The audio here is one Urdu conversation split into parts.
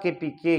KPK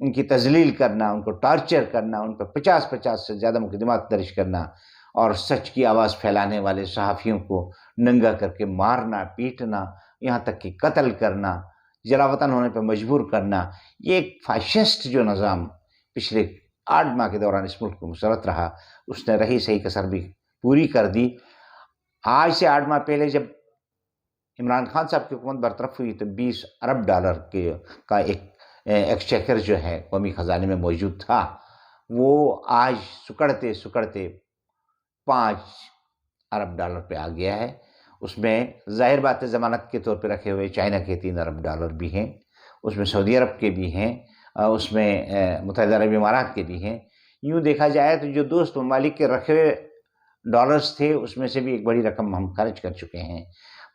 ان کی تذلیل کرنا، ان کو ٹارچر کرنا، ان پر 50 سے زیادہ مقدمات درج کرنا، اور سچ کی آواز پھیلانے والے صحافیوں کو ننگا کر کے مارنا، پیٹنا، یہاں تک کہ قتل کرنا، جلاوطن ہونے پہ مجبور کرنا، یہ ایک فاشسٹ جو نظام پچھلے 8 ماہ کے دوران اس ملک کو مسلط رہا، اس نے رہی صحیح کسر بھی پوری کر دی۔ آج سے 8 ماہ پہلے جب عمران خان صاحب کی حکومت برطرف ہوئی تو $20 ارب کا ایک ایکسچیکر جو ہے قومی خزانے میں موجود تھا، وہ آج سکڑتے سکڑتے $5 ارب پہ آ گیا ہے۔ اس میں ظاہر بات ہے ضمانت کے طور پہ رکھے ہوئے چائنا کے $3 ارب بھی ہیں، اس میں سعودی عرب کے بھی ہیں، اس میں متحدہ عرب امارات کے بھی ہیں۔ یوں دیکھا جائے تو جو دوست ممالک کے رکھے ہوئے ڈالرز تھے اس میں سے بھی ایک بڑی رقم ہم خرچ کر چکے ہیں۔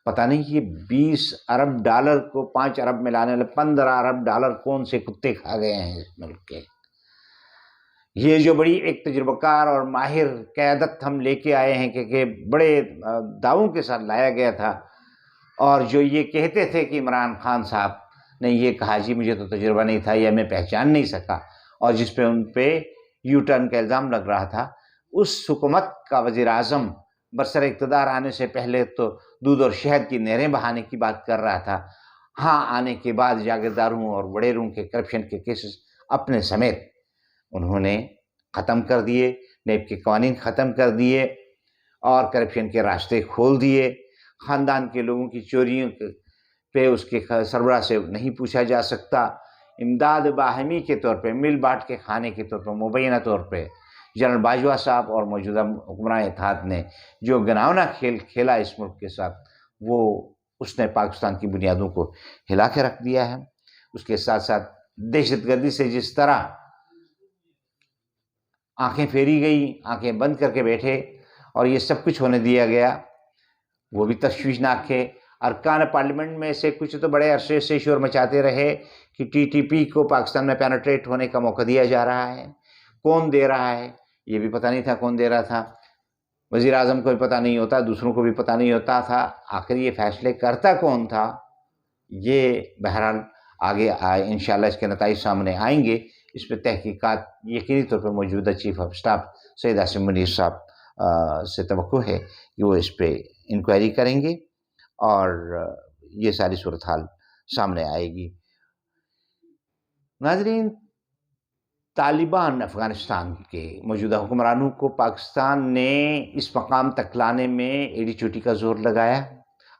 پتہ نہیں یہ $20 ارب کو 5 ارب میں لانے والے $15 ارب کون سے کتے کھا گئے ہیں اس ملک کے۔ یہ جو بڑی ایک تجربہ کار اور ماہر قیادت ہم لے کے آئے ہیں کہ بڑے دعووں کے ساتھ لایا گیا تھا، اور جو یہ کہتے تھے کہ عمران خان صاحب نے یہ کہا جی مجھے تو تجربہ نہیں تھا یا میں پہچان نہیں سکا، اور جس پہ ان پہ یو ٹرن کا الزام لگ رہا تھا، اس حکومت کا وزیر اعظم برسر اقتدار آنے سے پہلے تو دودھ اور شہد کی نہریں بہانے کی بات کر رہا تھا، ہاں آنے کے بعد جاگیرداروں اور وڈیروں کے کرپشن کے کیسز اپنے سمیت انہوں نے ختم کر دیے، نیب کے قوانین ختم کر دیے اور کرپشن کے راستے کھول دیے۔ خاندان کے لوگوں کی چوریوں پہ اس کے سربراہ سے نہیں پوچھا جا سکتا۔ امداد باہمی کے طور پہ، مل بانٹ کے کھانے کے طور پر مبینہ طور پہ جنرل باجوہ صاحب اور موجودہ حکمران اتحاد نے جو گناونا کھیل کھیلا اس ملک کے ساتھ، وہ اس نے پاکستان کی بنیادوں کو ہلا کے رکھ دیا ہے۔ اس کے ساتھ ساتھ دہشت گردی سے جس طرح آنکھیں پھیری گئی، آنکھیں بند کر کے بیٹھے اور یہ سب کچھ ہونے دیا گیا، وہ بھی تشویشناک ہے۔ ارکان پارلیمنٹ میں سے کچھ تو بڑے عرصے سے شور مچاتے رہے کہ ٹی ٹی پی کو پاکستان میں پینیٹریٹ ہونے کا موقع دیا جا رہا ہے۔ کون دے رہا ہے یہ بھی پتہ نہیں تھا، کون دے رہا تھا، وزیر اعظم کو بھی پتہ نہیں ہوتا، دوسروں کو بھی پتہ نہیں ہوتا تھا، آخر یہ فیصلے کرتا کون تھا؟ یہ بہرحال آگے انشاءاللہ اس کے نتائج سامنے آئیں گے۔ اس پہ تحقیقات یقینی طور پر موجودہ chief of staff Syed Asim Munir صاحب سے توقع ہے کہ وہ اس پہ انکوائری کریں گے اور یہ ساری صورتحال سامنے آئے گی۔ ناظرین، طالبان افغانستان کے موجودہ حکمرانوں کو پاکستان نے اس مقام تک لانے میں ایڑی چوٹی کا زور لگایا۔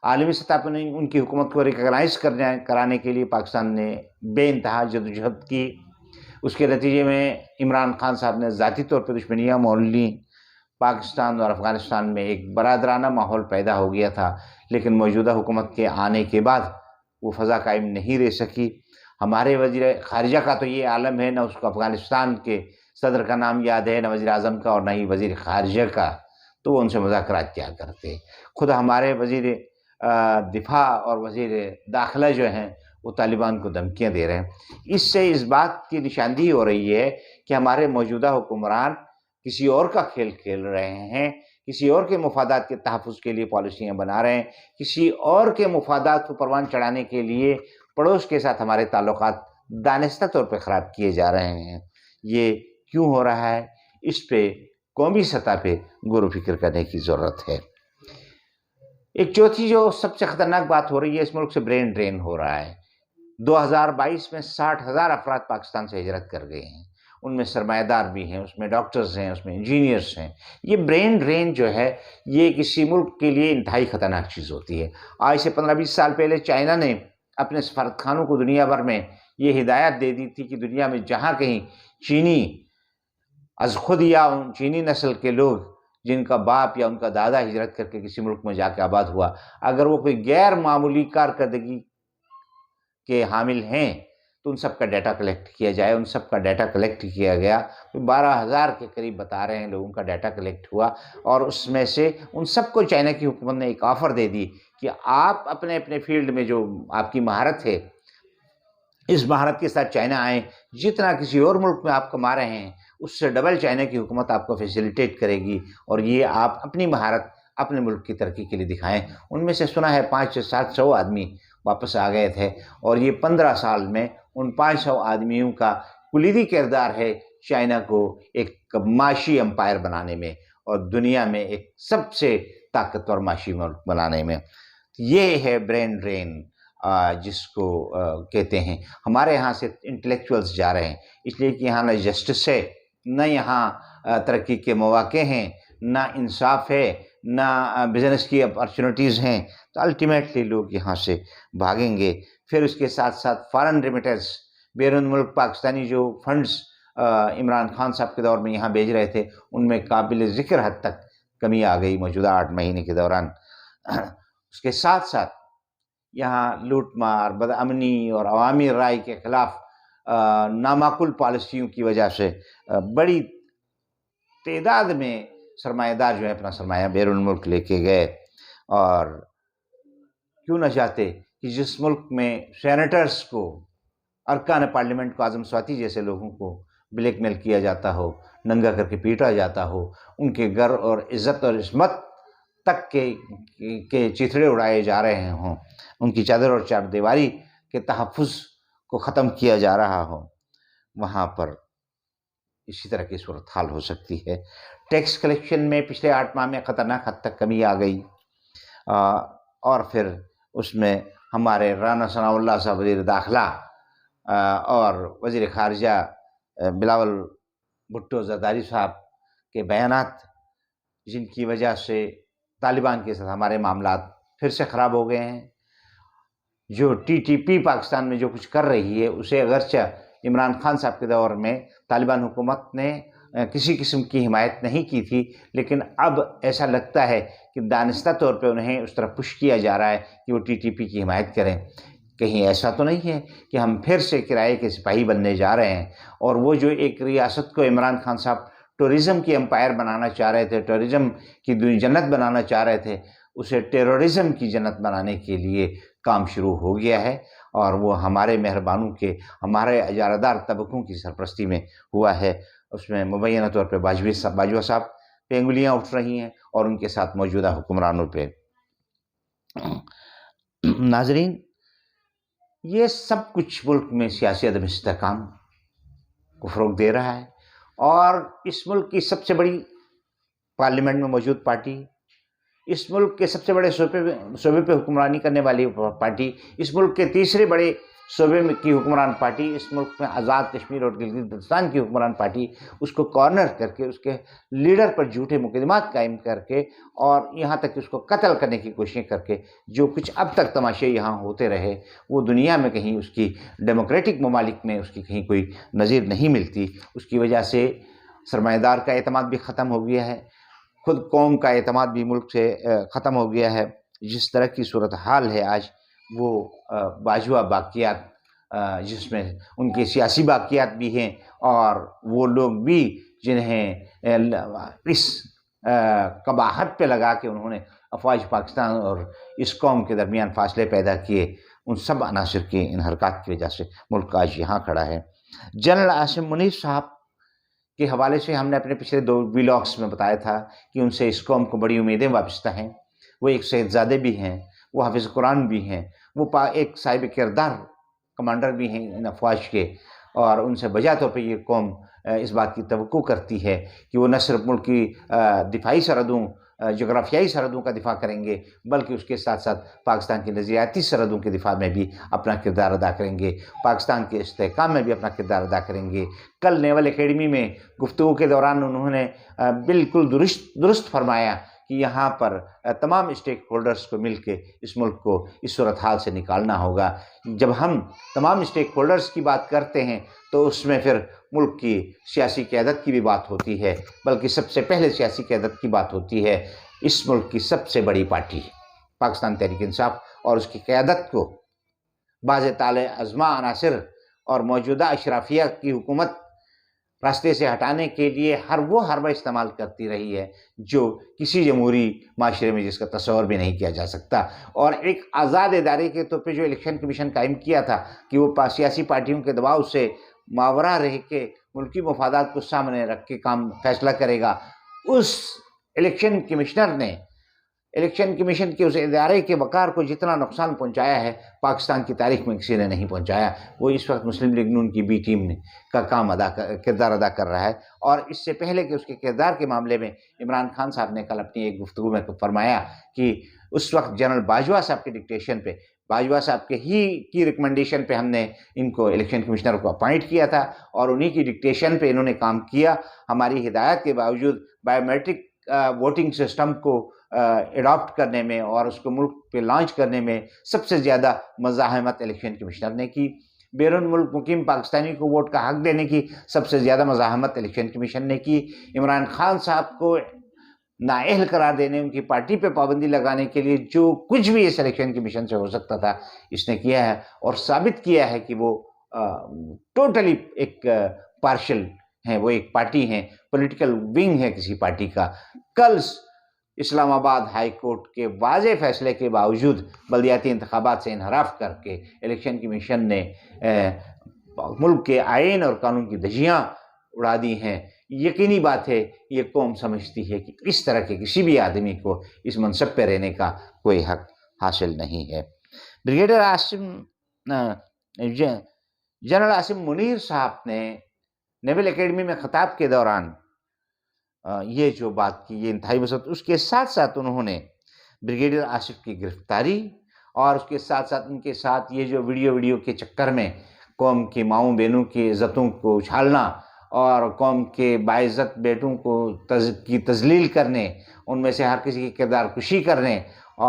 عالمی سطح پر ان کی حکومت کو ریکگنائز کرانے کے لیے پاکستان نے بے انتہا جدوجہد کی۔ اس کے نتیجے میں عمران خان صاحب نے ذاتی طور پہ دشمنیاں مول لیں۔ پاکستان اور افغانستان میں ایک برادرانہ ماحول پیدا ہو گیا تھا، لیکن موجودہ حکومت کے آنے کے بعد وہ فضا قائم نہیں رہ سکی۔ ہمارے وزیر خارجہ کا تو یہ عالم ہے، نہ اس کو افغانستان کے صدر کا نام یاد ہے، نہ وزیر اعظم کا اور نہ ہی وزیر خارجہ کا، تو وہ ان سے مذاکرات کیا کرتے۔ خود ہمارے وزیر دفاع اور وزیر داخلہ جو ہیں وہ طالبان کو دھمکیاں دے رہے ہیں۔ اس سے اس بات کی نشاندہی ہو رہی ہے کہ ہمارے موجودہ حکمران کسی اور کا کھیل کھیل رہے ہیں، کسی اور کے مفادات کے تحفظ کے لیے پالیسیاں بنا رہے ہیں، کسی اور کے مفادات کو پروان چڑھانے کے لیے پڑوس کے ساتھ ہمارے تعلقات دانستہ طور پہ خراب کیے جا رہے ہیں۔ یہ کیوں ہو رہا ہے؟ اس پہ قومی سطح پہ غور و فکر کرنے کی ضرورت ہے۔ ایک چوتھی جو سب سے خطرناک بات ہو رہی ہے، اس ملک سے برین ڈرین ہو رہا ہے۔ 2022 میں 60,000 افراد پاکستان سے ہجرت کر گئے ہیں، ان میں سرمایہ دار بھی ہیں، اس میں ڈاکٹرز ہیں، اس میں انجینئرز ہیں۔ یہ برین ڈرین جو ہے یہ کسی ملک کے لیے انتہائی خطرناک چیز ہوتی ہے۔ آج سے 15-20 سال پہلے چائنا نے اپنے سفارت خانوں کو دنیا بھر میں یہ ہدایت دے دی تھی کہ دنیا میں جہاں کہیں چینی از خود یا چینی نسل کے لوگ جن کا باپ یا ان کا دادا ہجرت کر کے کسی ملک میں جا کے آباد ہوا، اگر وہ کوئی غیر معمولی کارکردگی کے حامل ہیں تو ان سب کا ڈیٹا کلیکٹ کیا جائے۔ ان سب کا ڈیٹا کلیکٹ کیا گیا، 12,000 کے قریب بتا رہے ہیں لوگوں کا ڈیٹا کلیکٹ ہوا، اور اس میں سے ان سب کو چائنا کی حکومت نے ایک آفر دے دی کہ آپ اپنے اپنے فیلڈ میں جو آپ کی مہارت ہے، اس مہارت کے ساتھ چائنا آئیں، جتنا کسی اور ملک میں آپ کما رہے ہیں اس سے ڈبل چائنا کی حکومت آپ کو فیسیلیٹیٹ کرے گی، اور یہ آپ اپنی مہارت اپنے ملک کی ترقی کے لیے دکھائیں۔ ان میں سے سنا ہے 500 سے 700 آدمی واپس آ گئے تھے، اور یہ 15 سال میں ان 500 آدمیوں کا کلیدی کردار ہے چائنا کو ایک معاشی امپائر بنانے میں اور دنیا میں ایک سب سے طاقتور معاشی ملک بنانے میں۔ یہ ہے برین ڈرین جس کو کہتے ہیں۔ ہمارے یہاں سے انٹلیکچوئلس جا رہے ہیں اس لیے کہ یہاں نہ جسٹس ہے، نہ یہاں ترقی کے مواقع ہیں، نہ انصاف ہے، نہ بزنس کی اپارچونیٹیز ہیں، تو الٹیمیٹلی لوگ یہاں سے بھاگیں گے۔ پھر اس کے ساتھ ساتھ فارن ریمیٹنس، بیرون ملک پاکستانی جو فنڈز عمران خان صاحب کے دور میں یہاں بھیج رہے تھے، ان میں قابل ذکر حد تک کمی آ گئی موجودہ 8 مہینے کے دوران۔ اس کے ساتھ ساتھ یہاں لوٹ مار، بدامنی اور عوامی رائے کے خلاف نامعقول پالیسیوں کی وجہ سے بڑی تعداد میں سرمایہ دار جو ہے اپنا سرمایہ بیرون ملک لے کے گئے۔ اور کیوں نہ چاہتے کہ جس ملک میں سینیٹرز کو، ارکان پارلیمنٹ کو، اعظم سواتی جیسے لوگوں کو بلیک میل کیا جاتا ہو، ننگا کر کے پیٹا جاتا ہو، ان کے گھر اور عزت اور عصمت تک کے چتھڑے اڑائے جا رہے ہوں، ان کی چادر اور چار دیواری کے تحفظ کو ختم کیا جا رہا ہو، وہاں پر اسی طرح کی صورتحال ہو سکتی ہے۔ ٹیکس کلیکشن میں پچھلے 8 ماہ میں خطرناک حد تک کمی آ گئی، اور پھر اس میں ہمارے رانا ثناء اللہ صاحب وزیر داخلہ اور وزیر خارجہ بلاول بھٹو زرداری صاحب کے بیانات، جن کی وجہ سے طالبان کے ساتھ ہمارے معاملات پھر سے خراب ہو گئے ہیں۔ جو ٹی ٹی پی پاکستان میں جو کچھ کر رہی ہے، اسے اگرچہ عمران خان صاحب کے دور میں طالبان حکومت نے کسی قسم کی حمایت نہیں کی تھی، لیکن اب ایسا لگتا ہے کہ دانستہ طور پہ انہیں اس طرح پش کیا جا رہا ہے کہ وہ ٹی ٹی پی کی حمایت کریں۔ کہیں ایسا تو نہیں ہے کہ ہم پھر سے کرائے کے سپاہی بننے جا رہے ہیں، اور وہ جو ایک ریاست کو عمران خان صاحب ٹورزم کی امپائر بنانا چاہ رہے تھے، ٹورزم کی جنت بنانا چاہ رہے تھے، اسے ٹیرورزم کی جنت بنانے کے لیے کام شروع ہو گیا ہے، اور وہ ہمارے مہربانوں کے، ہمارے اجارہ دار طبقوں کی سرپرستی میں ہوا ہے۔ اس میں مبینہ طور پہ باجوہ صاحب پہ انگلیاں اٹھ رہی ہیں اور ان کے ساتھ موجودہ حکمرانوں پہ۔ ناظرین، یہ سب کچھ ملک میں سیاسی عدم استحکام کو فروغ دے رہا ہے، اور اس ملک کی سب سے بڑی پارلیمنٹ میں موجود پارٹی، اس ملک کے سب سے بڑے صوبے پہ حکمرانی کرنے والی پارٹی، اس ملک کے تیسرے بڑے صوبے میں کی حکمران پارٹی، اس ملک میں آزاد کشمیر اور گلگت بلتستان کی حکمران پارٹی، اس کو کارنر کر کے، اس کے لیڈر پر جھوٹے مقدمات قائم کر کے، اور یہاں تک کہ اس کو قتل کرنے کی کوششیں کر کے، جو کچھ اب تک تماشے یہاں ہوتے رہے، وہ دنیا میں کہیں اس کی ڈیموکریٹک ممالک میں اس کی کہیں کوئی نظیر نہیں ملتی۔ اس کی وجہ سے سرمایہ دار کا اعتماد بھی ختم ہو گیا ہے، خود قوم کا اعتماد بھی ملک سے ختم ہو گیا ہے۔ جس طرح کی صورتحال ہے آج، وہ باجوہ باقیات، جس میں ان کے سیاسی باقیات بھی ہیں، اور وہ لوگ بھی جنہیں اس قباحت پہ لگا کے انہوں نے افواج پاکستان اور اس قوم کے درمیان فاصلے پیدا کیے، ان سب عناصر کی ان حرکات کی وجہ سے ملک آج یہاں کھڑا ہے۔ جنرل عاصم منیف صاحب کے حوالے سے ہم نے اپنے پچھلے 2 ویلاگس میں بتایا تھا کہ ان سے اس قوم کو بڑی امیدیں وابستہ ہیں۔ وہ ایک سید زادے بھی ہیں، وہ حافظ قرآن بھی ہیں، وہ ایک صاحب کردار کمانڈر بھی ہیں ان افواج کے، اور ان سے بجا طور پہ یہ قوم اس بات کی توقع کرتی ہے کہ وہ نہ صرف ملک کی دفاعی سرحدوں، جغرافیائی سرحدوں کا دفاع کریں گے، بلکہ اس کے ساتھ ساتھ پاکستان کی نظریاتی سرحدوں کے دفاع میں بھی اپنا کردار ادا کریں گے، پاکستان کے استحکام میں بھی اپنا کردار ادا کریں گے۔ کل نیول اکیڈمی میں گفتگو کے دوران انہوں نے بالکل درست فرمایا کہ یہاں پر تمام اسٹیک ہولڈرز کو مل کے اس ملک کو اس صورتحال سے نکالنا ہوگا۔ جب ہم تمام اسٹیک ہولڈرز کی بات کرتے ہیں تو اس میں پھر ملک کی سیاسی قیادت کی بھی بات ہوتی ہے، بلکہ سب سے پہلے سیاسی قیادت کی بات ہوتی ہے۔ اس ملک کی سب سے بڑی پارٹی پاکستان تحریک انصاف اور اس کی قیادت کو باز طالع ازما عناصر اور موجودہ اشرافیہ کی حکومت راستے سے ہٹانے کے لیے ہر وہ حربہ استعمال کرتی رہی ہے جو کسی جمہوری معاشرے میں جس کا تصور بھی نہیں کیا جا سکتا۔ اور ایک آزاد ادارے کے طور پہ جو الیکشن کمیشن قائم کیا تھا کہ وہ سیاسی پارٹیوں کے دباؤ سے ماورا رہ کے ملکی مفادات کو سامنے رکھ کے کام فیصلہ کرے گا، اس الیکشن کمشنر نے الیکشن کمیشن کے اس ادارے کے وقار کو جتنا نقصان پہنچایا ہے پاکستان کی تاریخ میں کسی نے نہیں پہنچایا، وہ اس وقت مسلم لیگ نون کی بی ٹیم کا کردار ادا کر رہا ہے۔ اور اس سے پہلے کہ اس کے کردار کے معاملے میں عمران خان صاحب نے کل اپنی ایک گفتگو میں فرمایا کہ اس وقت جنرل باجوہ صاحب کے ڈکٹیشن پہ، باجوہ صاحب کے ہی کی ریکمنڈیشن پہ ہم نے ان کو الیکشن کمشنر کو اپوائنٹ کیا تھا، اور انہی کی ڈکٹیشن پہ انہوں نے کام کیا۔ ہماری ہدایت کے باوجود بایو میٹرک ووٹنگ سسٹم کو اڈاپٹ کرنے میں اور اس کو ملک پہ لانچ کرنے میں سب سے زیادہ مزاحمت الیکشن کمشنر نے کی۔ بیرون ملک مقیم پاکستانی کو ووٹ کا حق دینے کی سب سے زیادہ مزاحمت الیکشن کمیشن نے کی۔ عمران خان صاحب کو نااہل قرار دینے، ان کی پارٹی پہ پابندی لگانے کے لیے جو کچھ بھی اس الیکشن کمیشن سے ہو سکتا تھا اس نے کیا ہے، اور ثابت کیا ہے کہ وہ ٹوٹلی ایک پارشل ہیں، وہ ایک پارٹی ہیں، پولیٹیکل ونگ ہے کسی پارٹی کا۔ کل اسلام آباد ہائی کورٹ کے واضح فیصلے کے باوجود بلدیاتی انتخابات سے انحراف کر کے الیکشن کمیشن نے ملک کے آئین اور قانون کی دھجیاں اڑا دی ہیں۔ یقینی بات ہے یہ قوم سمجھتی ہے کہ اس طرح کے کسی بھی آدمی کو اس منصب پہ رہنے کا کوئی حق حاصل نہیں ہے۔ بریگیڈیئر جنرل عاصم منیر صاحب نے نیول اکیڈمی میں خطاب کے دوران یہ جو بات کی، یہ انتہائی مثبت، اس کے ساتھ ساتھ انہوں نے بریگیڈیئر آصف کی گرفتاری اور اس کے ساتھ ساتھ ان کے ساتھ یہ جو ویڈیو کے چکر میں قوم کی ماؤں بہنوں کی عزتوں کو اچھالنا اور قوم کے باعزت بیٹوں کو کی تذلیل کرنے، ان میں سے ہر کسی کی کردار کشی کرنے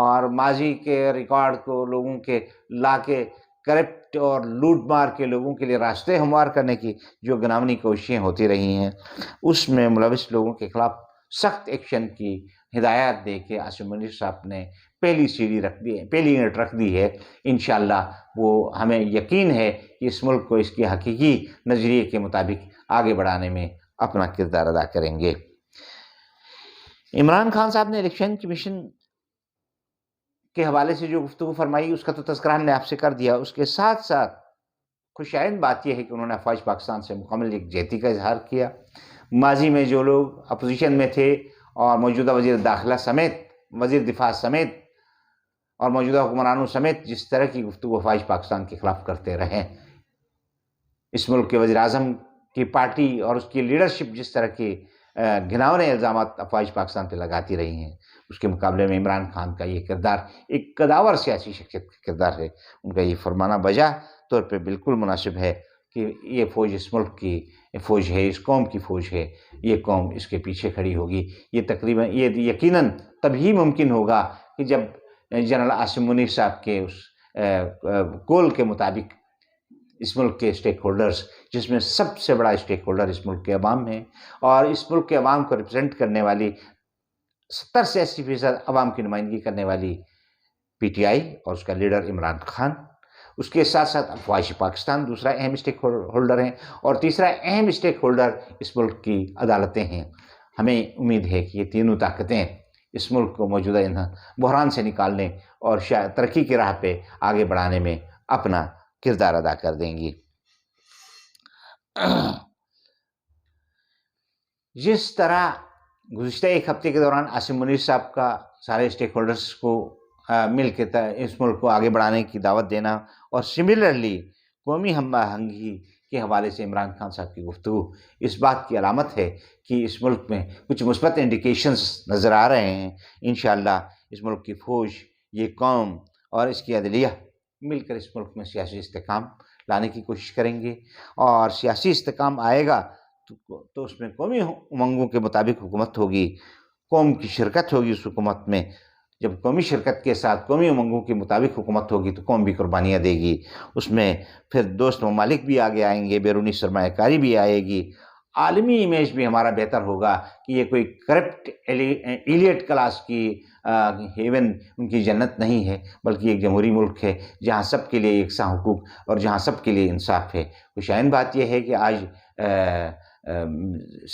اور ماضی کے ریکارڈ کو لوگوں کے لا کے کرپٹ اور لوٹ مار کے لوگوں کے لیے راستے ہموار کرنے کی جو گناونی کوششیں ہوتی رہی ہیں، اس میں ملوث لوگوں کے خلاف سخت ایکشن کی ہدایات دے کے عاصم منیر صاحب نے پہلی سیڑھی رکھ دی ہے، پہلی اینٹ رکھ دی ہے۔ انشاءاللہ وہ ہمیں یقین ہے کہ اس ملک کو اس کی حقیقی نظریے کے مطابق آگے بڑھانے میں اپنا کردار ادا کریں گے۔ عمران خان صاحب نے الیکشن کمیشن کے حوالے سے جو گفتگو فرمائی اس کا تو تذکرہ ہم نے آپ سے کر دیا۔ اس کے ساتھ ساتھ خوشائند بات یہ ہے کہ انہوں نے افواج پاکستان سے مکمل یکجہتی کا اظہار کیا۔ ماضی میں جو لوگ اپوزیشن میں تھے اور موجودہ وزیر داخلہ سمیت، وزیر دفاع سمیت اور موجودہ حکمرانوں سمیت جس طرح کی گفتگو افواج پاکستان کے خلاف کرتے رہے، اس ملک کے وزیر اعظم کی پارٹی اور اس کی لیڈرشپ جس طرح کے گھناؤنے الزامات افواج پاکستان پہ لگاتی رہی ہیں، اس کے مقابلے میں عمران خان کا یہ کردار ایک قداور سیاسی شخصیت کا کردار ہے۔ ان کا یہ فرمانا بجا طور پہ بالکل مناسب ہے کہ یہ فوج اس ملک کی فوج ہے، اس قوم کی فوج ہے، یہ قوم اس کے پیچھے کھڑی ہوگی۔ یہ تقریباً یہ یقیناً تبھی ممکن ہوگا کہ جب جنرل عاصم منیر صاحب کے اس کول کے مطابق اس ملک کے اسٹیک ہولڈرز، جس میں سب سے بڑا اسٹیک ہولڈر اس ملک کے عوام ہیں اور اس ملک کے عوام کو ریپرزینٹ کرنے والی 70 سے 80% عوام کی نمائندگی کرنے والی پی ٹی آئی اور اس کا لیڈر عمران خان، اس کے ساتھ ساتھ افواج پاکستان دوسرا اہم اسٹیک ہولڈر ہیں، اور تیسرا اہم اسٹیک ہولڈر اس ملک کی عدالتیں ہیں۔ ہمیں امید ہے کہ یہ تینوں طاقتیں اس ملک کو موجودہ بحران سے نکالنے اور ترقی کی راہ پہ آگے بڑھانے میں اپنا کردار ادا کر دیں گی۔ جس طرح گزشتہ ایک ہفتے کے دوران عاصم منیر صاحب کا سارے اسٹیک ہولڈرز کو مل کے اس ملک کو آگے بڑھانے کی دعوت دینا اور سملرلی قومی ہم آہنگی کے حوالے سے عمران خان صاحب کی گفتگو اس بات کی علامت ہے کہ اس ملک میں کچھ مثبت انڈیکیشنز نظر آ رہے ہیں۔ انشاءاللہ اس ملک کی فوج، یہ قوم اور اس کی عدلیہ مل کر اس ملک میں سیاسی استحکام لانے کی کوشش کریں گے، اور سیاسی استحکام آئے گا تو اس میں قومی امنگوں کے مطابق حکومت ہوگی، قوم کی شرکت ہوگی اس حکومت میں۔ جب قومی شرکت کے ساتھ قومی امنگوں کے مطابق حکومت ہوگی تو قوم بھی قربانیاں دے گی، اس میں پھر دوست ممالک بھی آگے آئیں گے، بیرونی سرمایہ کاری بھی آئے گی، عالمی امیج بھی ہمارا بہتر ہوگا کہ یہ کوئی کرپٹ ایلیٹ کلاس کی ہیون، ان کی جنت نہیں ہے، بلکہ ایک جمہوری ملک ہے جہاں سب کے لیے یکساں حقوق اور جہاں سب کے لیے انصاف ہے۔ خوشائن بات یہ ہے کہ آج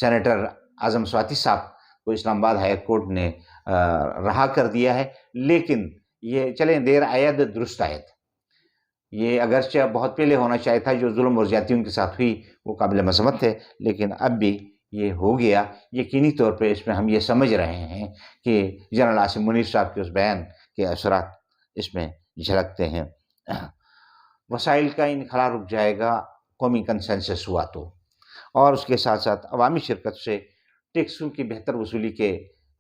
سینیٹر اعظم سواتی صاحب کو اسلام آباد ہائی کورٹ نے رہا کر دیا ہے، لیکن یہ چلیں دیر آید درست آید، یہ اگرچہ بہت پہلے ہونا چاہیے تھا، جو ظلم اور زیادتی ان کے ساتھ ہوئی وہ قابل مذمت ہے، لیکن اب بھی یہ ہو گیا، یقینی طور پہ اس میں ہم یہ سمجھ رہے ہیں کہ جنرل عاصم منیر صاحب کے اس بیان کے اثرات اس میں جھلکتے ہیں۔ وسائل کا انخلا رک جائے گا قومی کنسنسس ہوا تو، اور اس کے ساتھ ساتھ عوامی شرکت سے ٹیکسوں کی بہتر وصولی کے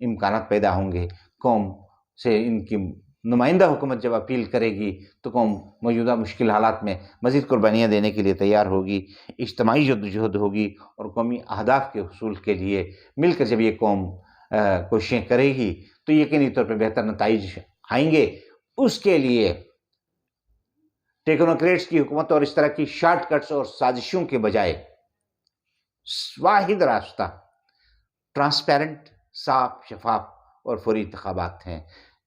امکانات پیدا ہوں گے۔ قوم سے ان کی نمائندہ حکومت جب اپیل کرے گی تو قوم موجودہ مشکل حالات میں مزید قربانیاں دینے کے لیے تیار ہوگی، اجتماعی جدوجہد ہوگی، اور قومی اہداف کے حصول کے لیے مل کر جب یہ قوم کوششیں کرے گی تو یقینی طور پہ بہتر نتائج آئیں گے۔ اس کے لیے ٹیکنوکریٹس کی حکومت اور اس طرح کی شارٹ کٹس اور سازشوں کے بجائے واحد راستہ ٹرانسپیرنٹ، صاف، شفاف اور فوری انتخابات ہیں۔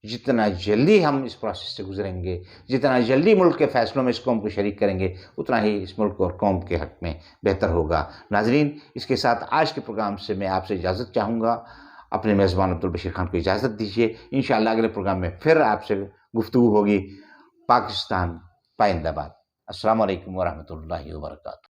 جتنا جلدی ہم اس پروسیس سے گزریں گے، جتنا جلدی ملک کے فیصلوں میں اس قوم کو شریک کریں گے، اتنا ہی اس ملک اور قوم کے حق میں بہتر ہوگا۔ ناظرین، اس کے ساتھ آج کے پروگرام سے میں آپ سے اجازت چاہوں گا۔ اپنے میزبان عبدالبشیر خان کو اجازت دیجیے۔ انشاءاللہ اگلے پروگرام میں پھر آپ سے گفتگو ہوگی۔ پاکستان پائندہ باد۔ السلام علیکم ورحمۃ اللہ وبرکاتہ۔